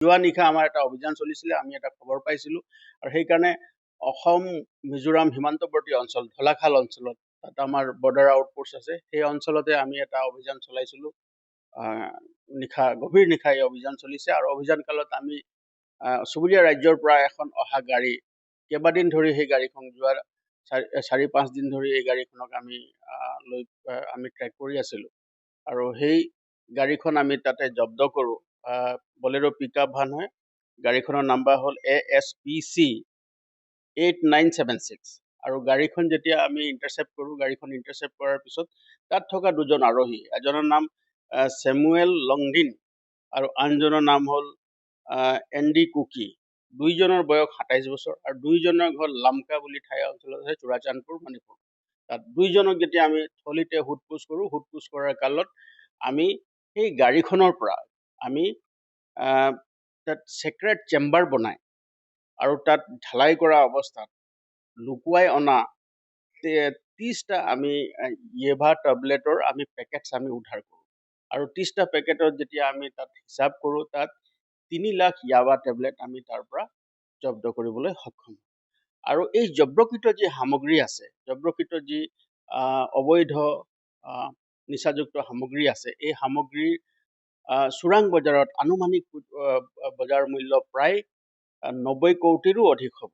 যোৱা নিশা আমাৰ এটা অভিযান চলিছিলে, আমি এটা খবৰ পাইছিলোঁ আৰু সেইকাৰণে অসম মিজোৰাম সীমান্তৱৰ্তী অঞ্চল ধলাখাল অঞ্চলত তাত আমাৰ বৰ্ডাৰ আউটপোষ্ট আছে, সেই অঞ্চলতে আমি এটা অভিযান চলাইছিলোঁ। গভীৰ নিশা এই অভিযান চলিছে আৰু অভিযান কালত আমি চুবুৰীয়া ৰাজ্যৰ পৰা এখন অহা গাড়ী, কেইবাদিন ধৰি সেই গাড়ীখন যোৱা 4-5 দিন ধৰি এই গাড়ীখনক আমি ট্ৰেক কৰি আছিলোঁ আৰু সেই গাড়ীখন আমি তাতে জব্দ কৰোঁ। বলেৰো পিকআপ ভান হয়, গাড়ীখনৰ নাম্বাৰ হ'ল ASPC 8976 আৰু গাড়ীখন যেতিয়া আমি ইণ্টাৰচেপ্ট কৰোঁ, গাড়ীখন ইণ্টাৰচেপ্ট কৰাৰ পিছত তাত থকা দুজন আৰোহী, এজনৰ নাম চেমুৱেল লংডিন আৰু আনজনৰ নাম হ'ল এণ্ডি কুকি। দুইজনৰ বয়স 27 বছৰ আৰু দুইজনৰ ঘৰ লামকা বুলি ঠাই অঞ্চলত আছে, চুৰাচান্দপুৰ, মণিপুৰ। তাত দুইজনক যেতিয়া আমি থলীতে সোধ-পোছ কৰোঁ, সোধ-পোছ কৰাৰ কালত আমি সেই গাড়ীখনৰ পৰা আমি তাত ছেক্ৰেট চেম্বাৰ বনাই আৰু তাত ঢালাই কৰা অৱস্থাত লুকুৱাই অনা 30টা আমি য়েভা টেবলেটৰ আমি পেকেটছ আমি উদ্ধাৰ কৰোঁ আৰু 30টা পেকেটত যেতিয়া আমি তাত হিচাপ কৰোঁ, তাত 3 লাখ য়াবা টেবলেট আমি তাৰ পৰা জব্দ কৰিবলৈ সক্ষম। আৰু এই জব্দকৃত যি সামগ্ৰী আছে, জব্দকৃত যি অবৈধ নিচাযুক্ত সামগ্ৰী আছে, এই সামগ্ৰীৰ চোৰাং বজাৰত আনুমানিক বজাৰ মূল্য প্ৰায় 90 কোটিৰো অধিক হ'ব।